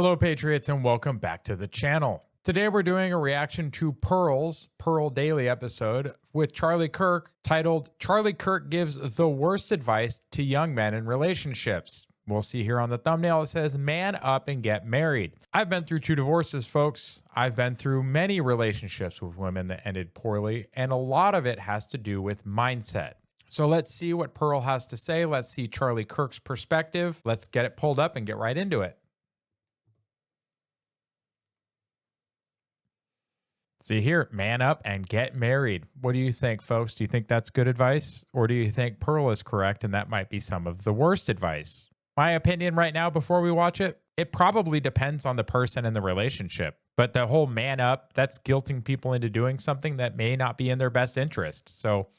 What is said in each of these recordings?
Hello, Patriots, and welcome back to the channel. Today, we're doing a reaction to Pearl's Pearl Daily episode with Charlie Kirk titled, Charlie Kirk Gives the Worst Advice to Young Men in Relationships. We'll see here on the thumbnail, it says, man up and get married. I've been through 2 divorces, folks. I've been through many relationships with women that ended poorly, and a lot of it has to do with mindset. So let's see what Pearl has to say. Let's see Charlie Kirk's perspective. Let's get it pulled up and get right into it. See here, man up and get married. What do you think, folks? Do you think that's good advice? Or do you think Pearl is correct and that might be some of the worst advice? My opinion right now before we watch it, it probably depends on the person and the relationship. But the whole man up, that's guilting people into doing something that may not be in their best interest. So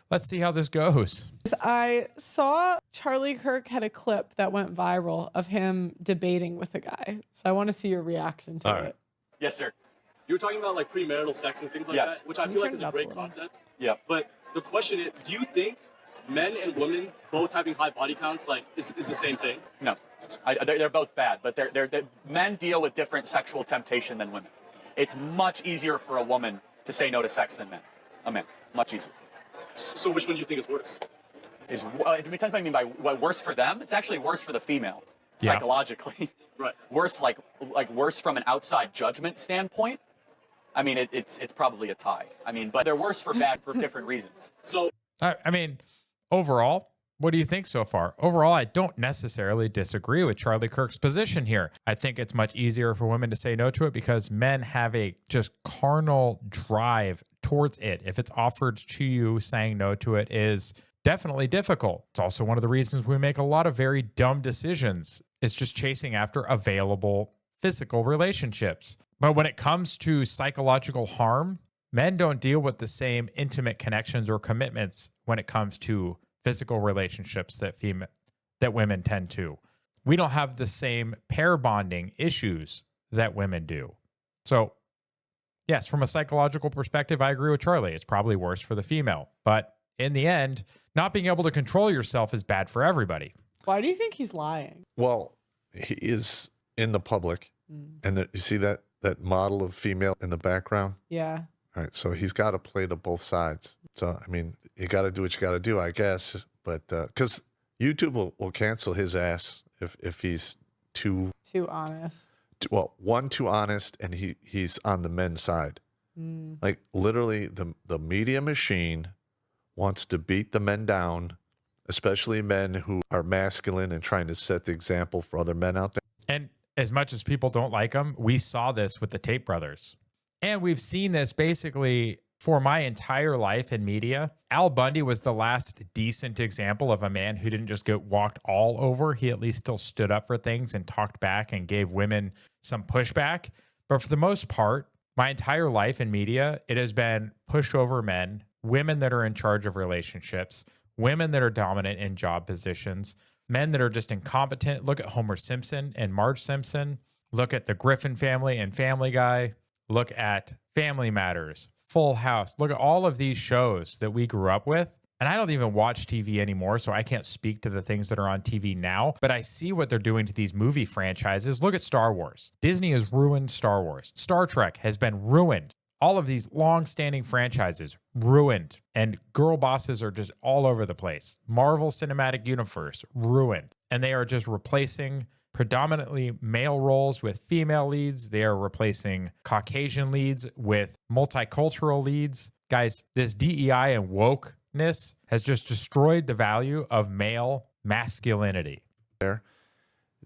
let's see how this goes. I saw Charlie Kirk had a clip that went viral of him debating with a guy. So I want to see your reaction to it. Yes, sir. You were talking about like premarital sex and things like Yes. that, which I feel like is a great concept. Yeah. But the question is, do you think men and women both having high body counts is the same thing? No, they're both bad, but men deal with different sexual temptation than women. It's much easier for a woman to say no to sex than a man. Much easier. So which one do you think is worse? It depends what I mean by what worse for them. It's actually worse for the female, psychologically. Right. Worse, like worse from an outside judgment standpoint. I mean, it's probably a tie. I mean, but they're worse for different reasons. So, I mean, overall, what do you think so far? Overall, I don't necessarily disagree with Charlie Kirk's position here. I think it's much easier for women to say no to it because men have a just carnal drive towards it. If it's offered to you, saying no to it is definitely difficult. It's also one of the reasons we make a lot of very dumb decisions. It's just chasing after available physical relationships. But when it comes to psychological harm, men don't deal with the same intimate connections or commitments when it comes to physical relationships that women tend to. We don't have the same pair bonding issues that women do. So, yes, from a psychological perspective, I agree with Charlie. It's probably worse for the female. But in the end, not being able to control yourself is bad for everybody. Why do you think he's lying? Well, he is in the public. And you see that model of female in the background? Yeah. All right. So he's got to play to both sides. So, I mean, you got to do what you got to do, I guess. But because YouTube will cancel his ass if he's too honest. Too honest, and he's on the men's side. Like literally the media machine wants to beat the men down, especially men who are masculine and trying to set the example for other men out there. And as much as people don't like them, we saw this with the Tate brothers. And we've seen this basically for my entire life in media. Al Bundy was the last decent example of a man who didn't just get walked all over. He at least still stood up for things and talked back and gave women some pushback. But for the most part, my entire life in media, it has been pushover men, women that are in charge of relationships, women that are dominant in job positions, men that are just incompetent. Look at Homer Simpson and Marge Simpson. Look at the Griffin family and Family Guy. Look at Family Matters, Full House. Look at all of these shows that we grew up with. And I don't even watch TV anymore, so I can't speak to the things that are on TV now. But I see what they're doing to these movie franchises. Look at Star Wars. Disney has ruined Star Wars. Star Trek has been ruined. All of these long-standing franchises ruined, and girl bosses are just all over the place. Marvel Cinematic Universe ruined, and they are just replacing predominantly male roles with female leads. They are replacing Caucasian leads with multicultural leads. Guys, this DEI and wokeness has just destroyed the value of male masculinity.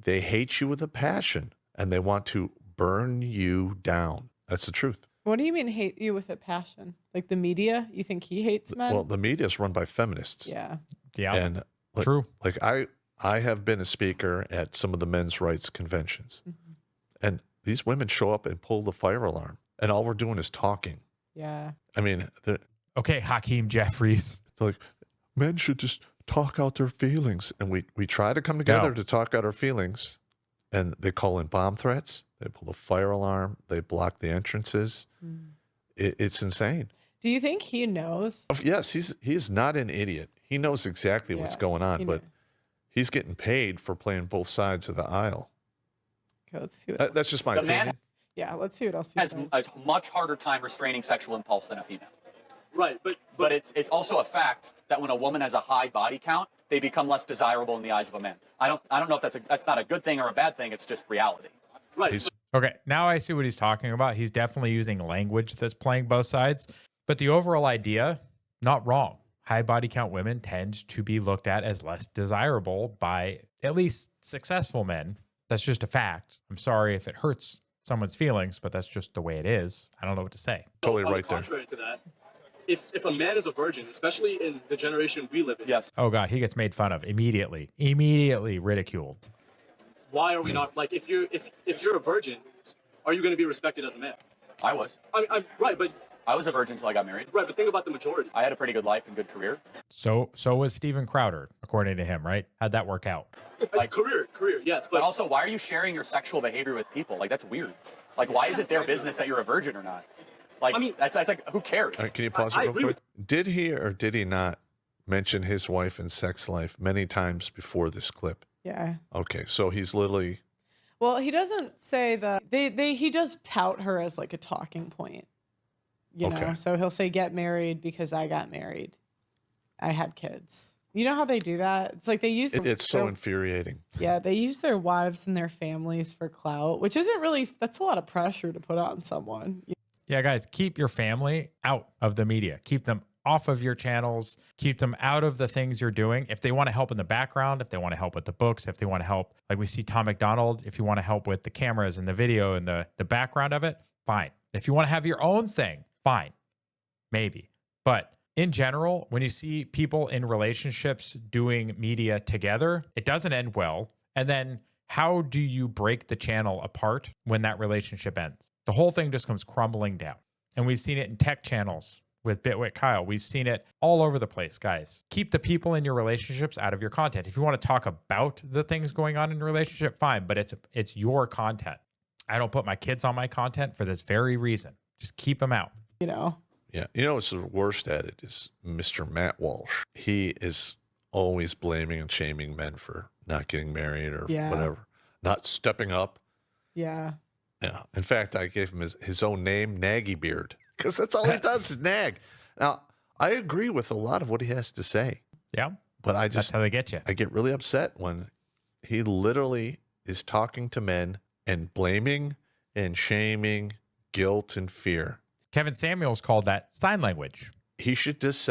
They hate you with a passion, and they want to burn you down. That's the truth. What do you mean hate you with a passion? Like the media? You think he hates men? Well, the media is run by feminists. Yeah. Yeah. And true. Like I have been a speaker at some of the men's rights conventions. And these women show up and pull the fire alarm. And all we're doing is talking. Yeah. I mean, Okay, Hakeem Jeffries. they're like, men should just talk out their feelings. And we try to come together to talk out our feelings. And they call in bomb threats. They pull the fire alarm. They block the entrances. It's insane. Do you think he knows? Yes, he's not an idiot. He knows exactly what's going on, but he's getting paid for playing both sides of the aisle. Okay, let's see what else. That's just my The man opinion. Yeah, let's see what else he has says. a much harder time restraining sexual impulse than a female. Right, But it's also a fact that when a woman has a high body count, they become less desirable in the eyes of a man. I don't know if that's not a good thing or a bad thing. It's just reality. right. He's- Okay, now I see what he's talking about. He's definitely using language that's playing both sides. But the overall idea, not wrong. High body count women tend to be looked at as less desirable by at least successful men. That's just a fact. I'm sorry if it hurts someone's feelings, but that's just the way it is. I don't know what to say. Totally On the right there. contrary to that, if a man is a virgin, especially in the generation we live in, Yes. Oh God, he gets made fun of immediately ridiculed. why are we not like if you're a virgin, are you going to be respected as a man? I was. I'm right, but I was a virgin until I got married. think about the majority. I had a pretty good life and good career. So was Steven Crowder, according to him, right? How'd that work out? Like- career, yes, But but also, why are you sharing your sexual behavior with people? Like, that's weird. Like, why is it their business that you're a virgin or not? Like, I mean- that's like, who cares? Can you pause I it real agree quick? Did he or did he not mention his wife and sex life many times before this clip? Yeah. Okay, so he's literally Well, he doesn't say that he does tout her as like a talking point. You know, Okay. so he'll say get married because I got married. I had kids. You know how they do that? It's like they use it's so their- infuriating. yeah, they use their wives and their families for clout, which isn't really that's a lot of pressure to put on someone. Yeah, guys, keep your family out of the media. Keep them off of your channels. Keep them out of the things you're doing. If they want to help in the background, if they want to help with the books, if they want to help, like we see Tom McDonald, if you want to help with the cameras and the video and the background of it, fine. If you want to have your own thing, fine. Maybe. But in general, when you see people in relationships doing media together, it doesn't end well. And then how do you break the channel apart when that relationship ends? The whole thing just comes crumbling down. And we've seen it in tech channels with Bitwit Kyle. We've seen it all over the place, guys. Keep the people in your relationships out of your content. If you want to talk about the things going on in your relationship, fine, but it's your content. I don't put my kids on my content for this very reason. Just keep them out. You know, Yeah, you know what's the worst at it is Mr. Matt Walsh. He is always blaming and shaming men for not getting married or Yeah. whatever, not stepping up. yeah. Yeah. In fact, I gave him his own name, Naggy Beard, because that's all he does is nag. Now, I agree with a lot of what he has to say, Yeah, but I that's just how they get you. I get really upset when he literally is talking to men and blaming and shaming, guilt and fear. Kevin Samuels called that sign language. He should just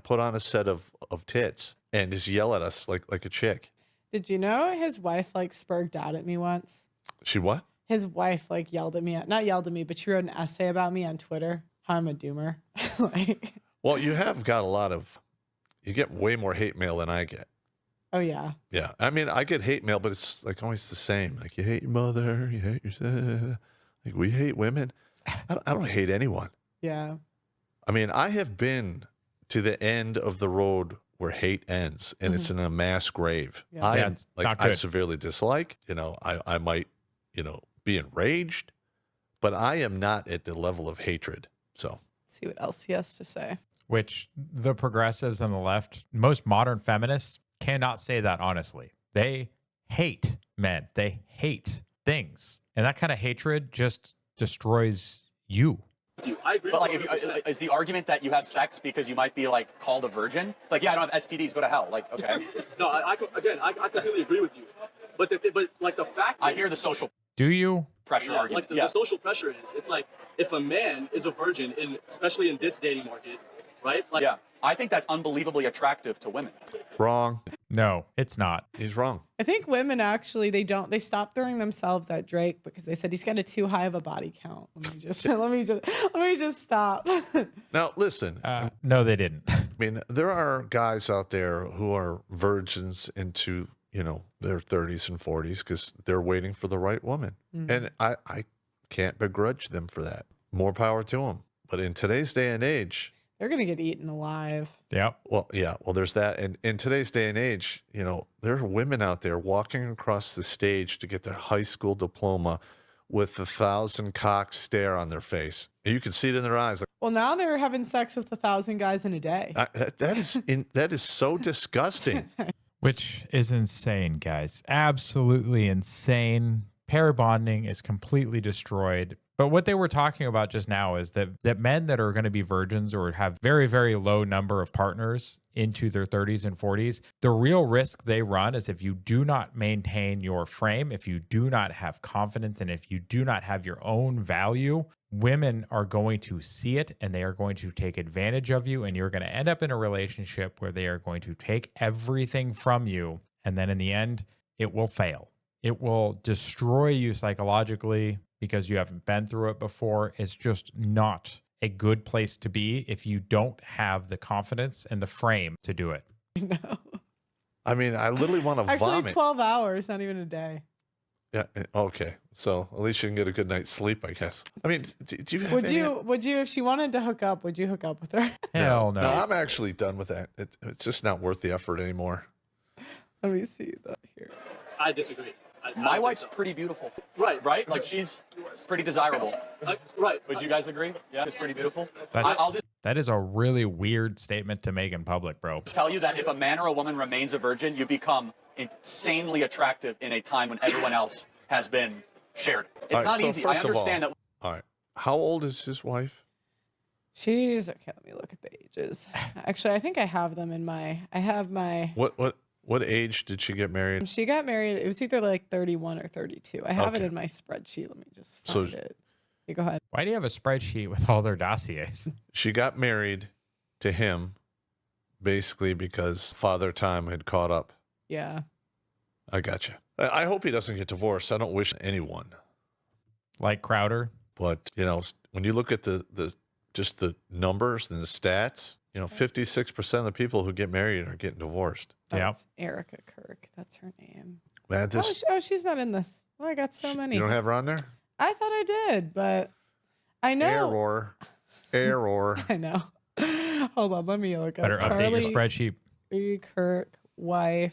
put on a set of tits and just yell at us like a chick. Did you know his wife like spurged out at me once? She what? His wife like yelled at me, not yelled at me, but she wrote an essay about me on Twitter, how I'm a doomer. Like, Well, you have got you get way more hate mail than I get. oh yeah. Yeah. I mean, I get hate mail, but it's like always the same. Like you hate your mother, you hate yourself. Like we hate women. I don't hate anyone. Yeah. I mean, I have been to the end of the road where hate ends, and it's in a mass grave. Yeah. I Yeah, am it's like not I good. severely dislike. I might be enraged, but I am not at the level of hatred. So See what else he has to say. Which the progressives and the left, most modern feminists cannot say that honestly. They hate men. They hate things. And that kind of hatred just destroys you. I agree. But like, with if you, 100%. is the argument that you have sex because you might be like called a virgin? Like, yeah, I don't have STDs, go to hell. Like, okay. No, I completely agree with you. But like the fact I is, hear the social Do you? pressure yeah, argument. like the yeah. social pressure is, it's like if a man is a virgin, especially in this dating market, right? Like, Yeah. I think that's unbelievably attractive to women. wrong. No, it's not. He's wrong. I think women actually they stopped throwing themselves at Drake because they said he's got too high of a body count. Let me just stop. Now listen. No, they didn't. I mean, there are guys out there who are virgins into their 30s and 40s because they're waiting for the right woman, and I can't begrudge them for that. More power to them. But in today's day and age, They're gonna get eaten alive. Yep. well, there's that. And in today's day and age, there are women out there walking across the stage to get their high school diploma with 1,000 cocks stare on their face. And you can see it in their eyes. Well, now they're having sex with 1,000 guys in a day. That is so disgusting. Which is insane, guys. Absolutely insane. Pair bonding is completely destroyed. But what they were talking about just now is that men that are going to be virgins or have very, very low number of partners into their 30s and 40s, the real risk they run is if you do not maintain your frame, if you do not have confidence, and if you do not have your own value, women are going to see it and they are going to take advantage of you. And you're going to end up in a relationship where they are going to take everything from you. And then in the end, it will fail. It will destroy you psychologically because you haven't been through it before. It's just not a good place to be if you don't have the confidence and the frame to do it. No. I mean, I literally want to Actually, vomit. 12 hours, not even a day. Yeah. Okay. So at least you can get a good night's sleep, I guess. I mean, do you have Would you, if she wanted to hook up, would you hook up with her? Hell no. No, I'm actually done with that. It's just not worth the effort anymore. Let me see that here. I disagree. I My think wife's so. pretty beautiful. Right. Right? Like she's pretty desirable. Right. Would you guys agree? Yeah, she's pretty beautiful. That's, I'll just that is a really weird statement to make in public, bro. tell you that if a man or a woman remains a virgin, you become insanely attractive in a time when everyone else has been shared. It's All right, not so easy. I first of all- understand that. All right. How old is his wife? She's okay. Let me look at the ages. Actually, I think I have them in my. I have my. What age did she get married? She got married. It was either like 31 or 32. I have it Okay. in my spreadsheet. Let me just So- find it. You go ahead. Why do you have a spreadsheet with all their dossiers? She got married to him basically because Father Time had caught up. Yeah. I gotcha. I hope he doesn't get divorced. I don't wish anyone. Like Crowder? But, you know, when you look at the just the numbers and the stats, you know, 56% of the people who get married are getting divorced. Yeah. That's Erica Kirk. That's her name. Man, this She's not in this. Oh, I got so many. you don't have her on there? I thought I did, but I know. Error. I know. Hold on, let me look up. Better update your Charlie spreadsheet. Kirk, wife,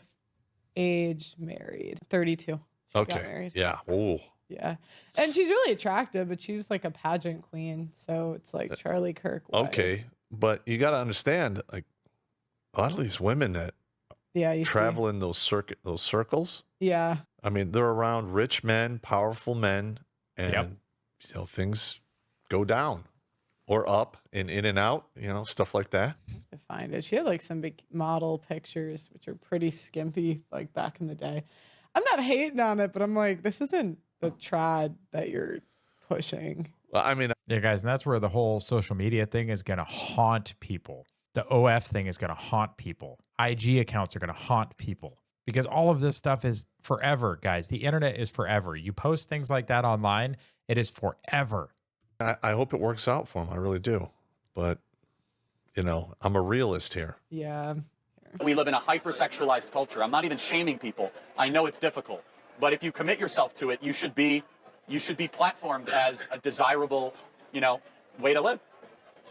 age, married, 32. She got Okay. married. Yeah. Oh. Yeah, and she's really attractive, but she was like a pageant queen, so it's like Charlie Kirk. Wife. Okay. But you got to understand, like, a lot of these women that Yeah, you see. travel in those circles, Yeah, I mean, they're around rich men, powerful men, and Yep. you know, things go down or up and in and out, you know, stuff like that. to find it. She had like some big model pictures, which are pretty skimpy, like back in the day. I'm not hating on it, but I'm like, this isn't the trad that you're pushing. Well, I mean, Yeah, guys, and that's where the whole social media thing is going to haunt people. The OF thing is going to haunt people. IG accounts are going to haunt people because all of this stuff is forever, guys. The internet is forever. You post things like that online, it is forever. I hope it works out for him. I really do. But, you know, I'm a realist here. Yeah. We live in a hypersexualized culture. I'm not even shaming people. I know it's difficult, but if you commit yourself to it, you should be platformed as a desirable, you know, way to live.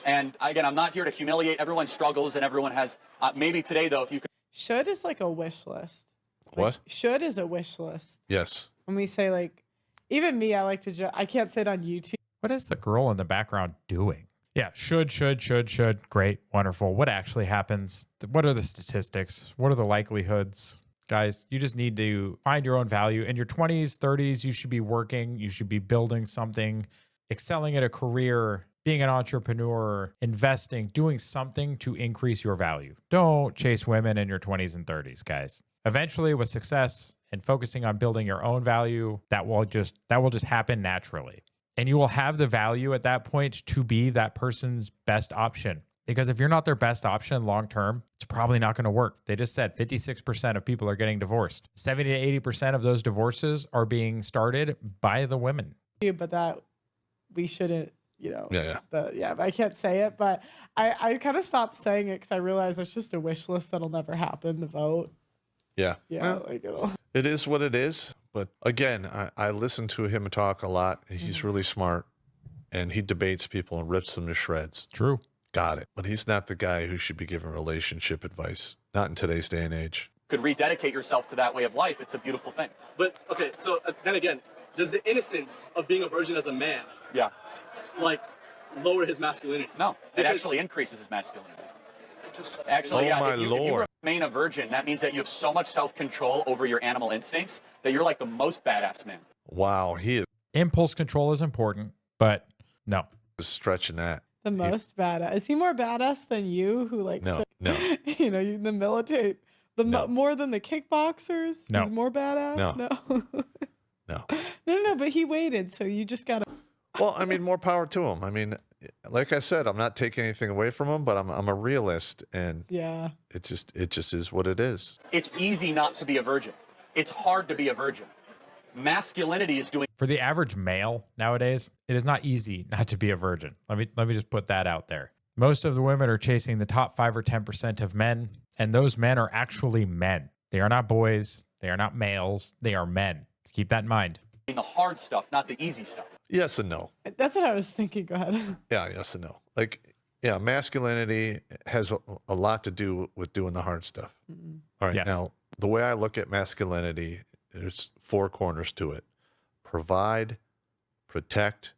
And again, I'm not here to humiliate. Everyone struggles and everyone has. Maybe today though, if you could. Should is like a wish list. Like, What? Should is a wish list. Yes. When we say like, even me, I like to. I can't say it on YouTube. What is the girl in the background doing? Yeah, should. Great, wonderful. What actually happens? What are the statistics? What are the likelihoods? Guys, you just need to find your own value. In your 20s, 30s, you should be working. You should be building something, excelling at a career, being an entrepreneur, investing, doing something to increase your value. Don't chase women in your 20s and 30s, guys. Eventually, with success and focusing on building your own value, that will just happen naturally. And you will have the value at that point to be that person's best option. Because if you're not their best option long term, it's probably not going to work. They just said 56% of people are getting divorced. 70 to 80% of those divorces are being started by the women. But that we shouldn't, you know. Yeah. I can't say it, but I kind of stopped saying it because I realized it's just a wish list that'll never happen. The vote. Yeah. Yeah, like it'll. It is what it is. But again, I listen to him talk a lot. He's really smart and he debates people and rips them to shreds. True. Got it. But he's not the guy who should be giving relationship advice. Not in today's day and age. Could rededicate yourself to that way of life. It's a beautiful thing. But okay, so then again, does the innocence of being a virgin as a man, Yeah. like, lower his masculinity? No, it Because- actually increases his masculinity. Actually, Oh, yeah. my If you Lord. remain a virgin, that means that you have so much self-control over your animal instincts that you're like the most badass man. Wow, he Impulse control is important, but no. is stretching that. The most badass. Is he more badass than you, who like, No, no. you know, the military, No. more than the kickboxers? No. He's more badass? No. No. No. No, but he waited, so you just gotta. Well, I mean, more power to him. I mean, like I said, I'm not taking anything away from him, but I'm a realist, and Yeah. it just is what it is. It's easy not to be a virgin. It's hard to be a virgin. Masculinity is doing For the average male nowadays, it is not easy not to be a virgin. Let me just put that out there. Most of the women are chasing the top 5 or 10% of men, and those men are actually men. They are not boys. They are not males. They are men. Keep that in mind. the hard stuff, not the easy stuff. Yes and no. That's what I was thinking. Go ahead. Yeah, yes and no. Like, yeah, masculinity has a lot to do with doing the hard stuff. All right. Yes. Now, the way I look at masculinity, there's 4 corners to it: provide, protect,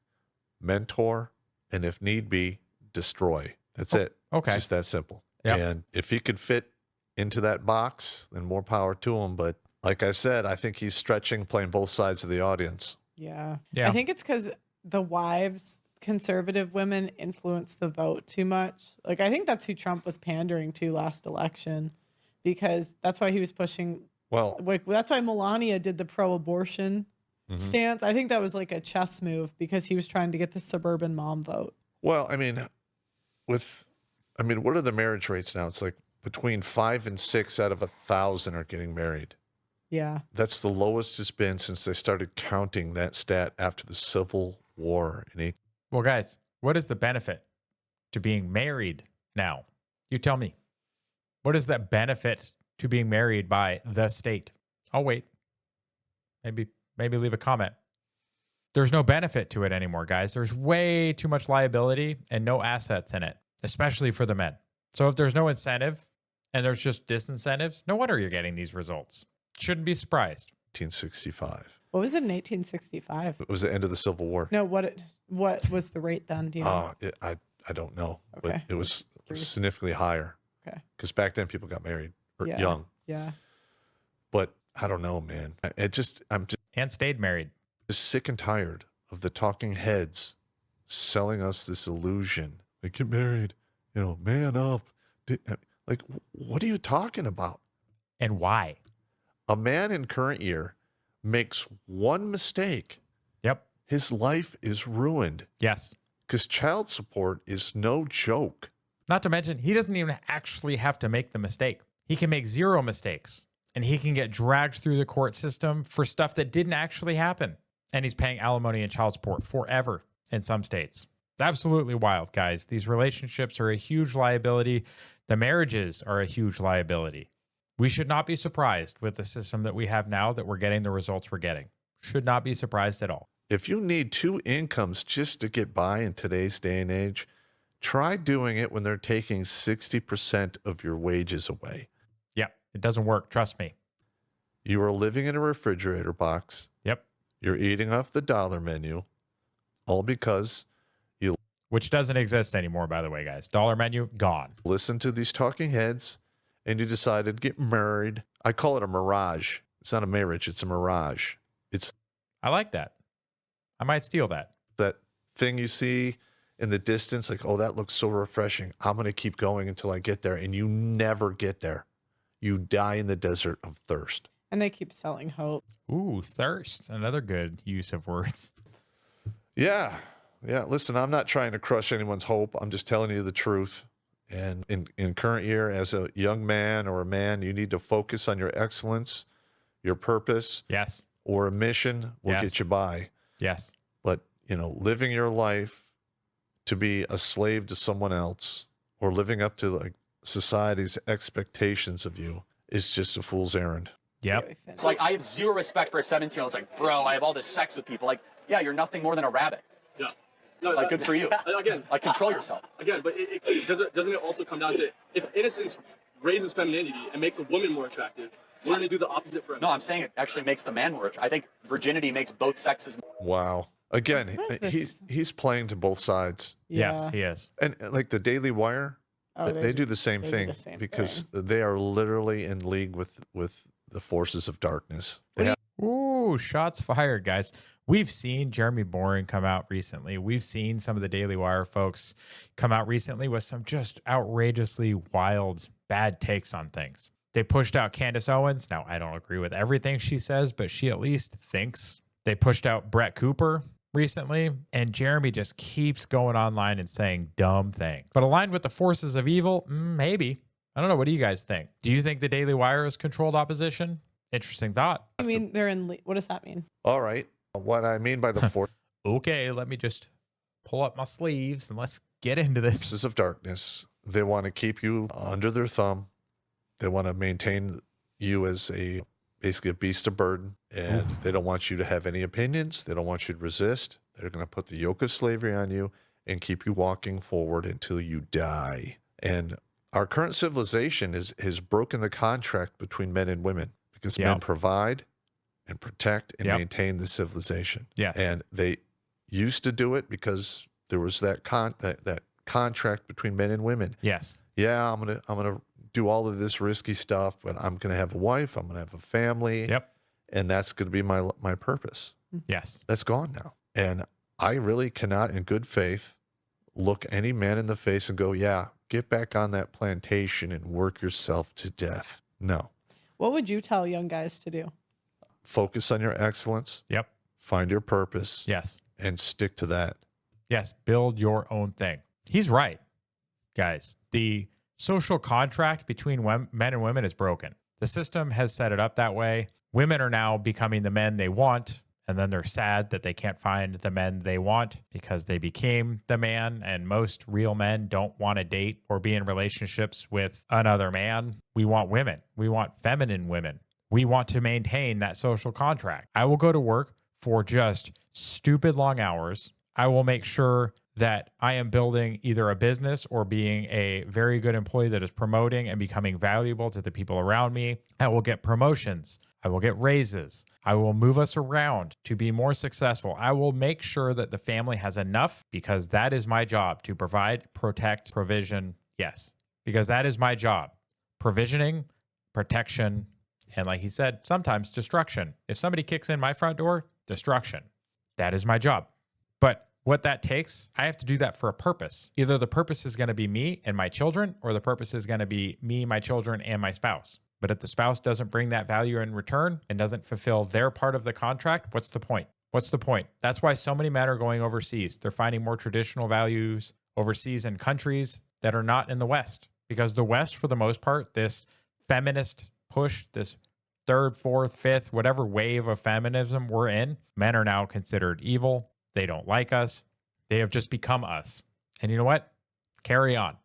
mentor, and if need be, destroy. That's it. Okay. It's just that simple. Yep. And if he could fit into that box, then more power to him. But like I said, I think he's stretching, playing both sides of the audience. Yeah. Yeah. I think it's because the wives, conservative women, influence the vote too much. Like, I think that's who Trump was pandering to last election, because that's why he was pushing. Well, Like, that's why Melania did the pro-abortion stance. I think that was like a chess move, because he was trying to get the suburban mom vote. well, I mean, what are the marriage rates now? It's like between 5 and 6 out of 1,000 are getting married. Yeah. That's the lowest it's been since they started counting that stat after the Civil War in Well, guys, what is the benefit to being married now? You tell me. What is that benefit to being married by the state? I'll wait. Maybe leave a comment. There's no benefit to it anymore, guys. There's way too much liability and no assets in it, especially for the men. So if there's no incentive and there's just disincentives, no wonder you're getting these results. Shouldn't be surprised. 1865. What was it in 1865? It was the end of the Civil War. No, what was the rate then? Do you know? I don't know, but Okay. it was significantly higher. Okay. Because back then people got married Yeah. young. Yeah. But I don't know, man. I'm just And stayed married. sick and tired of the talking heads selling us this illusion. Like, get married, man up. Like, what are you talking about? And why? A man in current year makes one mistake, Yep. his life is ruined, Yes. because child support is no joke. Not to mention, he doesn't even actually have to make the mistake. He can make 0 mistakes and he can get dragged through the court system for stuff that didn't actually happen. And he's paying alimony and child support forever in some states. It's absolutely wild, guys. These relationships are a huge liability. The marriages are a huge liability. We should not be surprised with the system that we have now that we're getting the results we're getting. Should not be surprised at all. If you need 2 incomes just to get by in today's day and age, try doing it when they're taking 60% of your wages away. Yeah, it doesn't work. Trust me. You are living in a refrigerator box. Yep. You're eating off the dollar menu, all because Which doesn't exist anymore, by the way, guys. Dollar menu, gone. listen to these talking heads and you decided to get married. I call it a mirage. It's not a marriage, it's a mirage. It's I like that. I might steal that. that thing you see in the distance, like, oh, that looks so refreshing. I'm going to keep going until I get there. And you never get there. You die in the desert of thirst. And they keep selling hope. Ooh, thirst. Another good use of words. Yeah. Yeah. Listen, I'm not trying to crush anyone's hope. I'm just telling you the truth. And in current year, as a young man or a man, you need to focus on your excellence, your purpose, Yes. or a mission will Yes. get you by. Yes. But, living your life to be a slave to someone else or living up to like society's expectations of you is just a fool's errand. Yep. It's like, I have 0 respect for a 17-year-old. It's like, bro, I have all this sex with people. Like, yeah, you're nothing more than a rabbit. Yeah. No, Like, good for you. Again, Like, control yourself. Again, but doesn't it also come down to, if innocence raises femininity and makes a woman more attractive, wouldn't it do the opposite for a No, man? I'm saying it actually makes the man more. I think virginity makes both sexes. Wow. Again, What is he's playing to both sides. Yes, he is. And like the Daily Wire, Oh, they do the same they do thing the same because thing. they are literally in league with the forces of darkness. They have Ooh, Oh, shots fired, guys. We've seen Jeremy Boring come out recently. We've seen some of the Daily Wire folks come out recently with some just outrageously wild, bad takes on things. They pushed out Candace Owens. Now, I don't agree with everything she says, but she at least thinks. They pushed out Brett Cooper recently, and Jeremy just keeps going online and saying dumb things. But aligned with the forces of evil, maybe. I don't know. What do you guys think? Do you think the Daily Wire is controlled opposition? Interesting thought. I mean, they're in. What does that mean? All right. What I mean by the Okay, let me just pull up my sleeves and let's get into this. forces of darkness, they want to keep you under their thumb. They want to maintain you as basically a beast of burden, and they don't want you to have any opinions. They don't want you to resist. They're going to put the yoke of slavery on you and keep you walking forward until you die. And our current civilization has broken the contract between men and women because men provide and protect and maintain the civilization. Yes. And they used to do it because there was that contract between men and women. Yes. Yeah, I'm gonna do all of this risky stuff, but I'm gonna have a wife, I'm gonna have a family. Yep. And that's gonna be my purpose. Yes. That's gone now. And I really cannot in good faith look any man in the face and go, yeah, get back on that plantation and work yourself to death. No. What would you tell young guys to do? Focus on your excellence. Yep. Find your purpose. Yes. And stick to that. Yes. Build your own thing. He's right, guys. The social contract between men and women is broken. The system has set it up that way. Women are now becoming the men they want, and then they're sad that they can't find the men they want because they became the man, and most real men don't want to date or be in relationships with another man. We want women. We want feminine women. We want to maintain that social contract. I will go to work for just stupid long hours. I will make sure that I am building either a business or being a very good employee that is promoting and becoming valuable to the people around me. I will get promotions. I will get raises. I will move us around to be more successful. I will make sure that the family has enough because that is my job to provide, protect, provision. Yes, because that is my job. Provisioning, protection, and like he said, sometimes destruction. If somebody kicks in my front door, destruction. That is my job. But what that takes, I have to do that for a purpose. Either the purpose is going to be me and my children, or the purpose is going to be me, my children, and my spouse. But if the spouse doesn't bring that value in return and doesn't fulfill their part of the contract, what's the point? What's the point? That's why so many men are going overseas. They're finding more traditional values overseas in countries that are not in the West. Because the West, for the most part, this feminist push, this third, fourth, fifth, whatever wave of feminism we're in, men are now considered evil. They don't like us. They have just become us. And you know what? Carry on.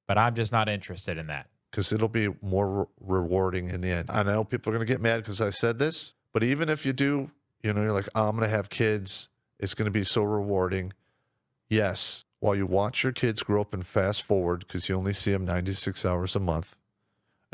But I'm just not interested in that. Because it'll be more rewarding in the end. I know people are going to get mad because I said this, but even if you do, you're like, oh, I'm going to have kids. It's going to be so rewarding. Yes. While you watch your kids grow up and fast forward, because you only see them 96 hours a month,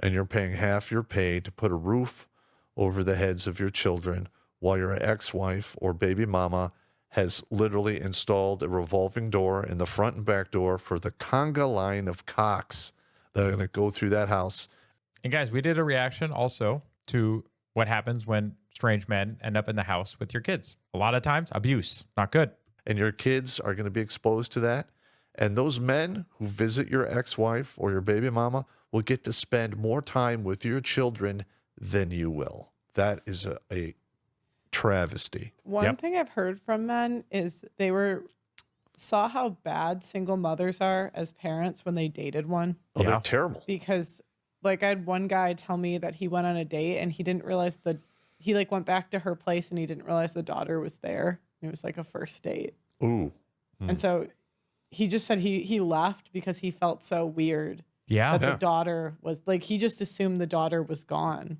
and you're paying half your pay to put a roof over the heads of your children while your ex-wife or baby mama has literally installed a revolving door in the front and back door for the conga line of cocks that are going to go through that house. And guys, we did a reaction also to what happens when strange men end up in the house with your kids. A lot of times, abuse, not good. And your kids are going to be exposed to that. And those men who visit your ex-wife or your baby mama will get to spend more time with your children than you will. That is a travesty. One thing I've heard from men is they saw how bad single mothers are as parents when they dated one. Oh, they're terrible. Because like I had one guy tell me that he went on a date and he didn't realize he like went back to her place and he didn't realize the daughter was there. It was like a first date. Ooh. And so he just said he left because he felt so weird. Yeah. That the daughter was like, he just assumed the daughter was gone,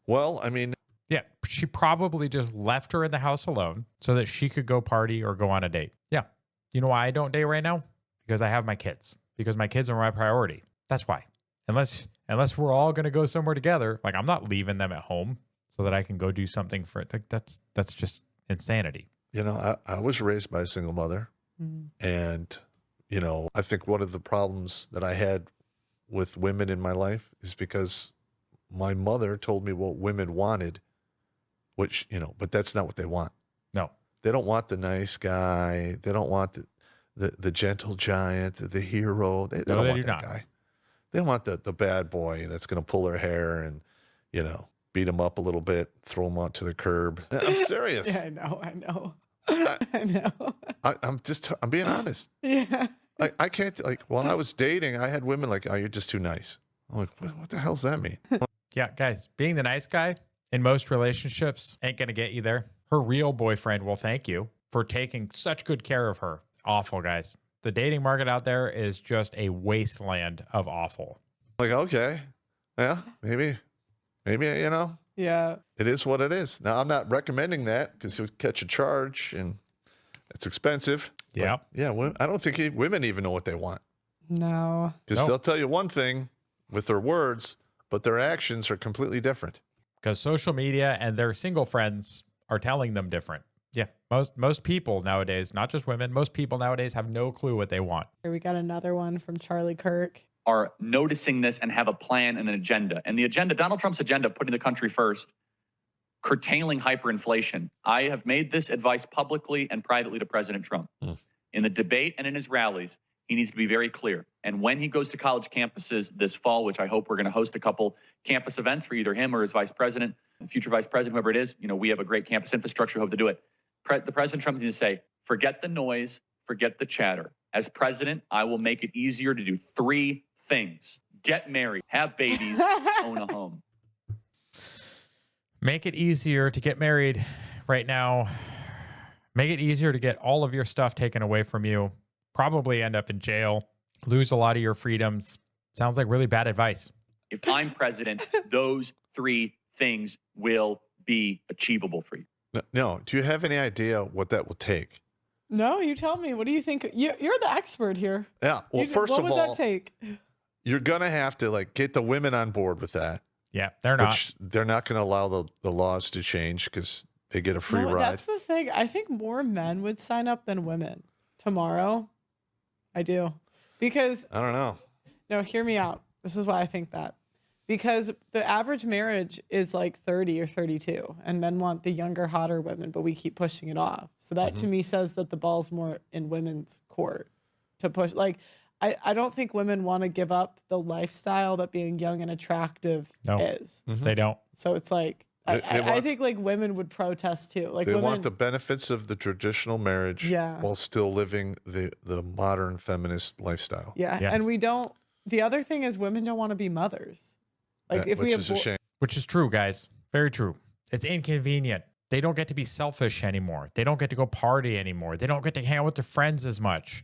Well, I mean, Yeah, she probably just left her in the house alone so that she could go party or go on a date. Yeah. You know why I don't date right now? Because I have my kids. Because my kids are my priority. That's why. Unless we're all going to go somewhere together, like I'm not leaving them at home so that I can go do something for it. Like that's just insanity. I was raised by a single mother. And, I think one of the problems that I had with women in my life is because my mother told me what women wanted. which, but that's not what they want. No. They don't want the nice guy. They don't want the gentle giant, the hero. They don't want that guy. They want the bad boy that's going to pull her hair and, beat him up a little bit, throw him out to the curb. I'm serious. Yeah, I know. I know. I'm being honest. Yeah. I can't, while I was dating, I had women like, oh, you're just too nice. I'm like, what the hell does that mean? Yeah, guys, being the nice guy in most relationships ain't going to get you there. Her real boyfriend will thank you for taking such good care of her. Awful, guys. The dating market out there is just a wasteland of awful. Like, okay, yeah, maybe, Yeah. it is what it is. Now, I'm not recommending that because you'll catch a charge and it's expensive. Yeah. But yeah, I don't think women even know what they want. No. Because they'll tell you one thing with their words, but their actions are completely different. Because social media and their single friends are telling them different. Yeah, most people nowadays, not just women, most people nowadays have no clue what they want. Here we got another one from Charlie Kirk. Are noticing this and have a plan and an agenda. And the agenda, Donald Trump's agenda, putting the country first, curtailing hyperinflation. I have made this advice publicly and privately to President Trump. In the debate and in his rallies, he needs to be very clear. And when he goes to college campuses this fall, which I hope we're going to host a couple campus events for either him or his vice president, future vice president, whoever it is, we have a great campus infrastructure, hope to do it. The President Trump needs to say, forget the noise, forget the chatter. As president, I will make it easier to do 3 things. Get married, have babies, own a home. Make it easier to get married right now. Make it easier to get all of your stuff taken away from you. Probably end up in jail. Lose a lot of your freedoms. Sounds like really bad advice. If I'm president, those 3 things will be achievable for you. No. Do you have any idea what that will take? No, you tell me. What do you think? You're the expert here. Yeah. Well, first what of would all, that take? You're going to have to get the women on board with that. Yeah, they're not. Which they're not going to allow the laws to change because they get a free No, ride. that's the thing. I think more men would sign up than women tomorrow. I do. Because I don't know. no, hear me out. This is why I think that. Because the average marriage is like 30 or 32, and men want the younger, hotter women, but we keep pushing it off. So that to me says that the ball's more in women's court to push. I don't think women want to give up the lifestyle that being young and attractive is. They don't. So it's like, I think women would protest too. They want the benefits of the traditional marriage while still living the modern feminist lifestyle. Yeah. Yes. And we don't, the other thing is women don't want to be mothers. If which we is a shame. Which is true, guys. Very true. It's inconvenient. They don't get to be selfish anymore. They don't get to go party anymore. They don't get to hang out with their friends as much.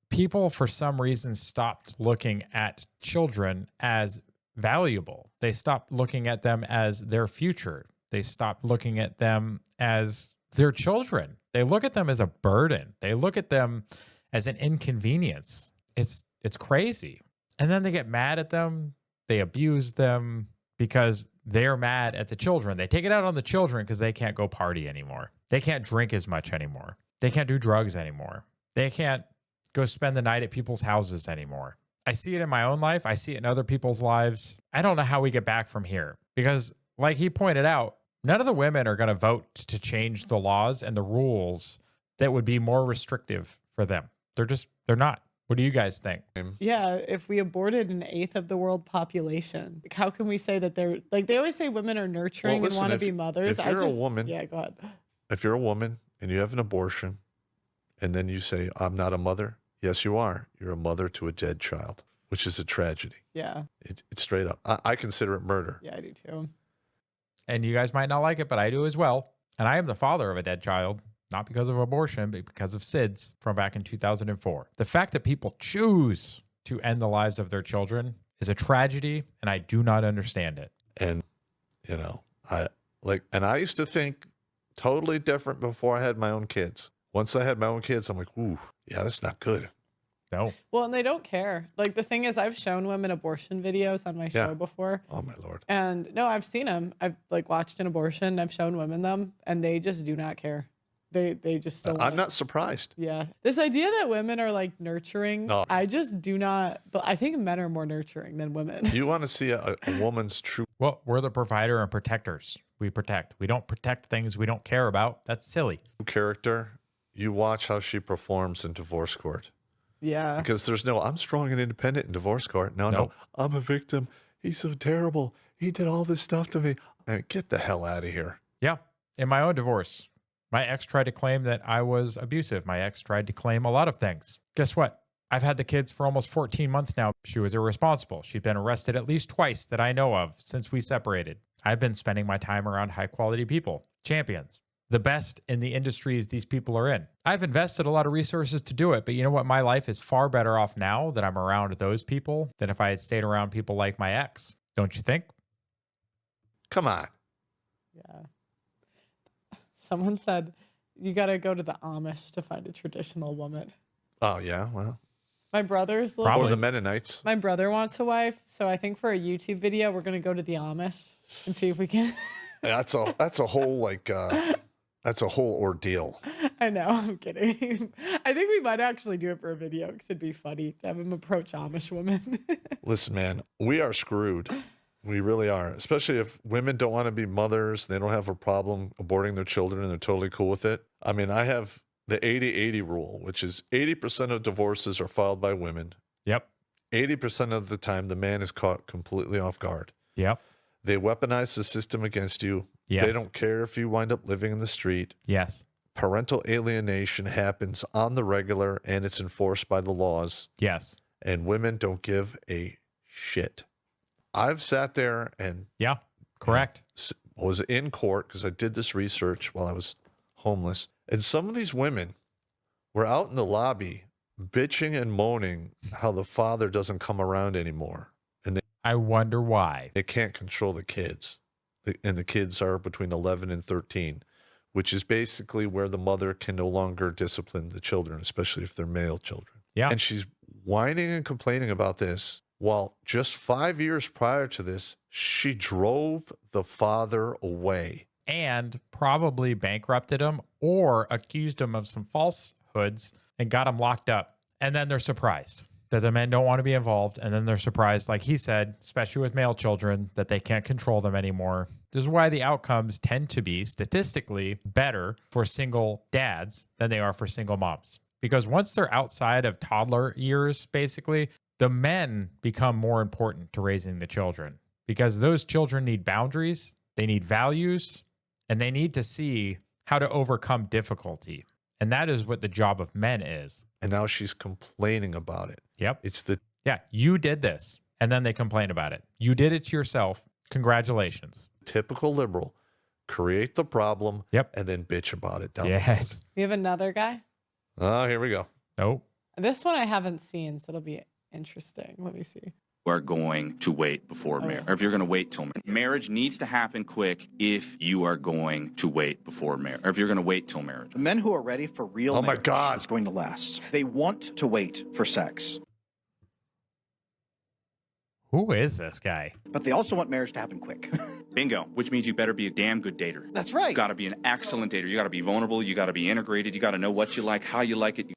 People, for some reason, stopped looking at children as valuable. They stopped looking at them as their future. They stopped looking at them as their children. They look at them as a burden. They look at them as an inconvenience. It's crazy. And then they get mad at them. They abuse them because they're mad at the children. They take it out on the children because they can't go party anymore. They can't drink as much anymore. They can't do drugs anymore. They can't go spend the night at people's houses anymore. I see it in my own life. I see it in other people's lives. I don't know how we get back from here because, like he pointed out, none of the women are going to vote to change the laws and the rules that would be more restrictive for them. They're not. What do you guys think? Yeah, if we aborted 1/8 of the world population, how can we say that they're they always say women are nurturing and want to be mothers? If you're a woman, yeah, go ahead. If you're a woman and you have an abortion, and then you say, "I'm not a mother," yes, you are. You're a mother to a dead child, which is a tragedy. Yeah, it's straight up. I consider it murder. Yeah, I do too. And you guys might not like it, but I do as well. And I am the father of a dead child. Not because of abortion, but because of SIDS from back in 2004. The fact that people choose to end the lives of their children is a tragedy, and I do not understand it. And, I used to think totally different before I had my own kids. Once I had my own kids, I'm like, ooh, yeah, that's not good. No. Well, and they don't care. The thing is, I've shown women abortion videos on my show before. Oh, my Lord. And no, I've seen them. I've watched an abortion. I've shown women them, and they just do not care. They just still I'm not surprised. Yeah. This idea that women are nurturing, No. I just do not, but I think men are more nurturing than women. You want to see a woman's true. Well, we're the provider and protectors. we protect. We don't protect things we don't care about. That's silly. Character, you watch how she performs in divorce court. Yeah. Because there's no, I'm strong and independent in divorce court. No, Nope. I'm a victim. He's so terrible. He did all this stuff to me. I mean, get the hell out of here. Yeah. In my own divorce, my ex tried to claim that I was abusive. My ex tried to claim a lot of things. Guess what? I've had the kids for almost 14 months now. She was irresponsible. She'd been arrested at least twice that I know of since we separated. I've been spending my time around high quality people, champions, the best in the industries these people are in. I've invested a lot of resources to do it, but you know what? My life is far better off now that I'm around those people than if I had stayed around people like my ex. Don't you think? Come on. Yeah. Someone said you got to go to the Amish to find a traditional woman. Oh, yeah. Well, My brother's Probably. or the Mennonites. My brother wants a wife, so I think for a YouTube video we're gonna go to the Amish and see if we can. That's a whole like that's a whole ordeal. I know, I'm kidding. I think we might actually do it for a video because it'd be funny to have him approach Amish women. Listen, man, we are screwed. We really are. Especially if women don't want to be mothers, they don't have a problem aborting their children and they're totally cool with it. I mean, I have the 80-80 rule, which is 80% of divorces are filed by women. Yep. 80% of the time, the man is caught completely off guard. Yep. They weaponize the system against you. Yes. They don't care if you wind up living in the street. Yes. Parental alienation happens on the regular and it's enforced by the laws. Yes. And women don't give a shit. I've sat there and Yeah. Correct. was in court because I did this research while I was homeless. And some of these women were out in the lobby bitching and moaning how the father doesn't come around anymore. And I wonder why. they can't control the kids. And the kids are between 11 and 13, which is basically where the mother can no longer discipline the children, especially if they're male children. Yeah. And she's whining and complaining about this. While just 5 years prior to this, she drove the father away. And probably bankrupted him or accused him of some falsehoods and got him locked up. And then they're surprised that the men don't want to be involved. And then they're surprised, like he said, especially with male children, that they can't control them anymore. This is why the outcomes tend to be statistically better for single dads than they are for single moms. Because once they're outside of toddler years, basically, the men become more important to raising the children because those children need boundaries, they need values, and they need to see how to overcome difficulty. And that is what the job of men is. And now she's complaining about it. Yep. It's the Yeah, you did this. And then they complain about it. You did it to yourself. Congratulations. typical liberal. Create the problem Yep. and then bitch about it down the Yes. We have another guy. road. Oh, here we go. Oh, This one I haven't seen, so it'll be interesting. Let me see. Are going to wait before marriage, or if you're going to wait till marriage needs to happen quick. If you are going to wait before marriage, or if you're going to wait till marriage. The men who are ready for real Oh my marriage God. is going to last. They want to wait for sex, who is this guy? but they also want marriage to happen quick. Bingo, which means you better be a damn good dater. That's right. You got to be an excellent dater. You got to be vulnerable. You got to be integrated. You got to know what you like, how you like it.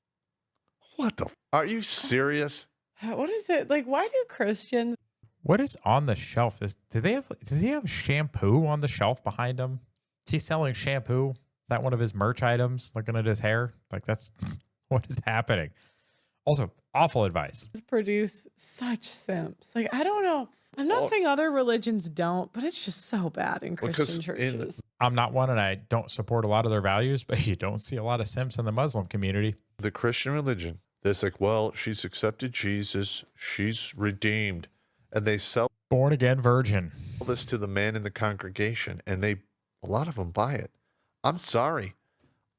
What the? Are you serious? What is it? Like, why do Christians? What is on the shelf? Does he have shampoo on the shelf behind him? Is he selling shampoo? Is that one of his merch items? Looking at his hair? Like that's what is happening. Also, awful advice. Produce such simps. Like, I don't know. I'm not saying other religions don't, but it's just so bad in Christian churches. I'm not one and I don't support a lot of their values, but you don't see a lot of simps in the Muslim community. The Christian religion, it's like, well, she's accepted Jesus. She's redeemed. And they sell Born again virgin. this to the man in the congregation, and a lot of them buy it. I'm sorry.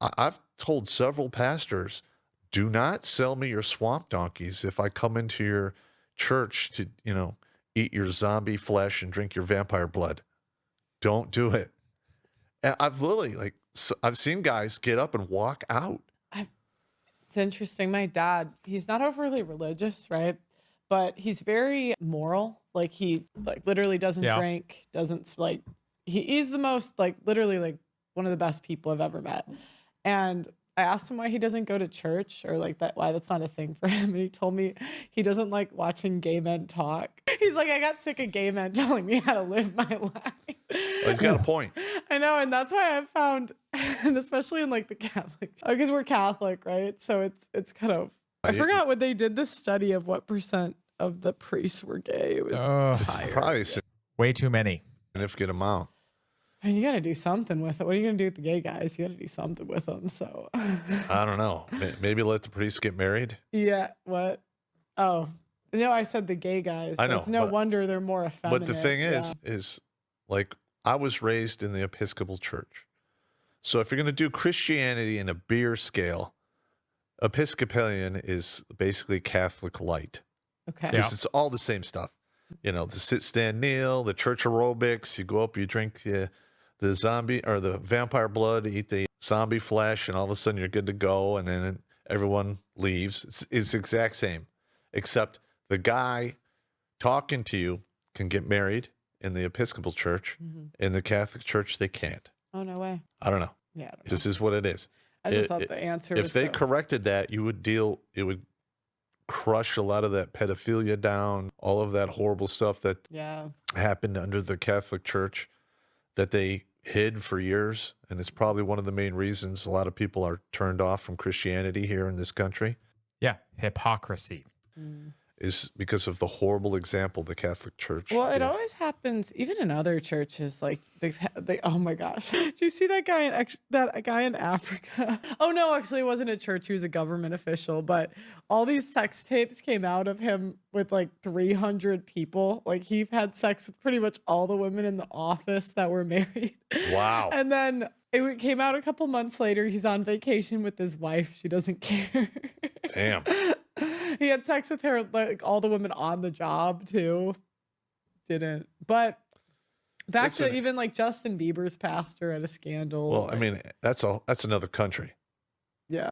I've told several pastors, do not sell me your swamp donkeys if I come into your church to, eat your zombie flesh and drink your vampire blood. Don't do it. And I've literally, I've seen guys get up and walk out. It's interesting. My dad, he's not overly religious, right? But he's very moral. Like, he literally doesn't drink, doesn't he's the most literally one of the best people I've ever met. And I asked him why he doesn't go to church or why that's not a thing for him. And he told me he doesn't like watching gay men talk. He's like, I got sick of gay men telling me how to live my life. Well, he's got a point. I know, and that's why I've found, and especially in like the Catholic, because we're Catholic, right? So it's kind of, I forgot when they did this study of what % of the priests were gay. It was higher. Probably a Way too many. significant amount. I mean, you got to do something with it. What are you going to do with the gay guys? You got to do something with them. So I don't know. Maybe let the priests get married. yeah, what? Oh, no, I said the gay guys. I know, It's no but- wonder they're more effeminate. But the thing yeah. is like I was raised in the Episcopal Church. So if you're going to do Christianity in a beer scale, Episcopalian is basically Catholic light. Okay. Yeah. It's all the same stuff. You know, the sit, stand, kneel, the church aerobics. You go up, you drink the zombie or the vampire blood, eat the zombie flesh, and all of a sudden you're good to go. And then everyone leaves. It's the exact same, except the guy talking to you can get married in the Episcopal Church. In the Catholic Church, they can't. Oh, no way. I don't know. Yeah. I don't know. This is what it is. I just thought the answer was If they so- corrected that, it would crush a lot of that pedophilia down, all of that horrible stuff that Yeah. happened under the Catholic Church that they hid for years. And it's probably one of the main reasons a lot of people are turned off from Christianity here in this country Yeah. Hypocrisy. is because of the horrible example the Catholic Church Well, it did. always happens, even in other churches. Like they oh my gosh, do you see that guy in Africa? Oh no, actually, it wasn't a church. He was a government official. But all these sex tapes came out of him with like 300 people. Like he had sex with pretty much all the women in the office that were married. Wow. And then it came out a couple months later. He's on vacation with his wife. She doesn't care. Damn. He had sex with her, like all the women on the job too. Didn't. But back to Listen. even like Justin Bieber's pastor at a scandal. Well, I like- mean, that's another country. yeah.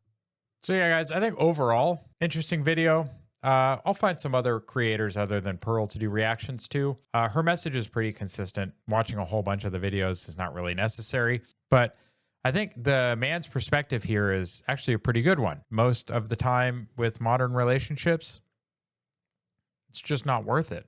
So yeah, guys, I think overall, interesting video. I'll find some other creators other than Pearl to do reactions to. Her message is pretty consistent. Watching a whole bunch of the videos is not really necessary, but I think the man's perspective here is actually a pretty good one. Most of the time with modern relationships, it's just not worth it,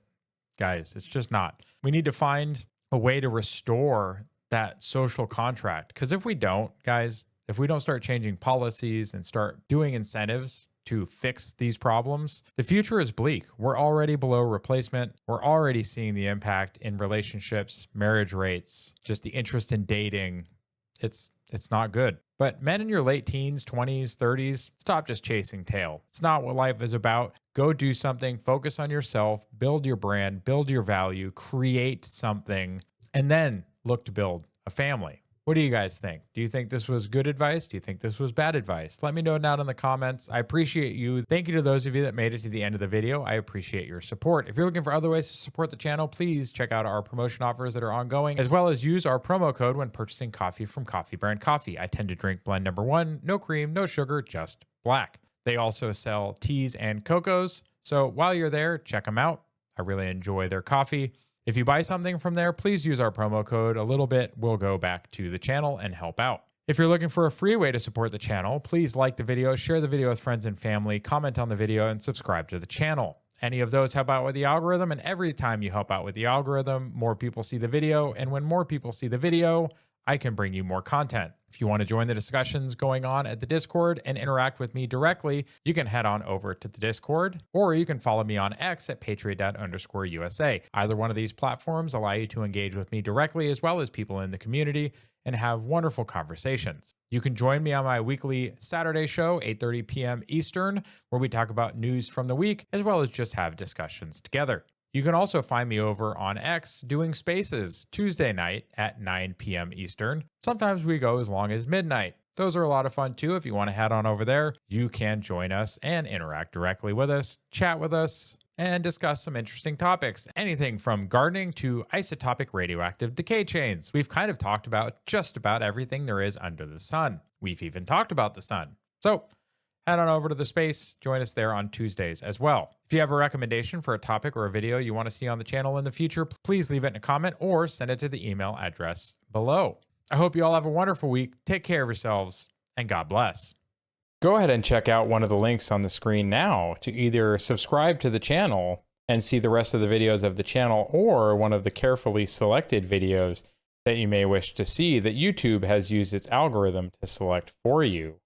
guys. It's just not. We need to find a way to restore that social contract. Because if we don't, guys, if we don't start changing policies and start doing incentives to fix these problems, the future is bleak. We're already below replacement. We're already seeing the impact in relationships, marriage rates, just the interest in dating. It's not good. But men in your late teens, 20s, 30s, stop just chasing tail. It's not what life is about. Go do something, focus on yourself, build your brand, build your value, create something, and then look to build a family. What do you guys think? Do you think this was good advice? Do you think this was bad advice? Let me know down in the comments. I appreciate you. Thank you to those of you that made it to the end of the video. I appreciate your support. If you're looking for other ways to support the channel, please check out our promotion offers that are ongoing, as well as use our promo code when purchasing coffee from Coffee Brand Coffee. I tend to drink blend number 1, no cream, no sugar, just black. They also sell teas and cocos. So while you're there, check them out. I really enjoy their coffee. If you buy something from there, please use our promo code. A little bit will go back to the channel and help out. If you're looking for a free way to support the channel, please like the video, share the video with friends and family, comment on the video, and subscribe to the channel. Any of those help out with the algorithm, and every time you help out with the algorithm, more people see the video, and when more people see the video, I can bring you more content. If you want to join the discussions going on at the Discord and interact with me directly, you can head on over to the Discord, or you can follow me on X at patriot_USA. Either one of these platforms allow you to engage with me directly as well as people in the community and have wonderful conversations. You can join me on my weekly Saturday show, 8:30 p.m. Eastern, where we talk about news from the week, as well as just have discussions together. You can also find me over on X doing spaces Tuesday night at 9 p.m. Eastern. Sometimes we go as long as midnight. Those are a lot of fun too. If you want to head on over there, you can join us and interact directly with us, chat with us, and discuss some interesting topics. Anything from gardening to isotopic radioactive decay chains. We've kind of talked about just about everything there is under the sun. We've even talked about the sun. So head on over to the space, join us there on Tuesdays as well. If you have a recommendation for a topic or a video you want to see on the channel in the future, please leave it in a comment or send it to the email address below. I hope you all have a wonderful week. Take care of yourselves, and God bless. Go ahead and check out one of the links on the screen now to either subscribe to the channel and see the rest of the videos of the channel or one of the carefully selected videos that you may wish to see that YouTube has used its algorithm to select for you.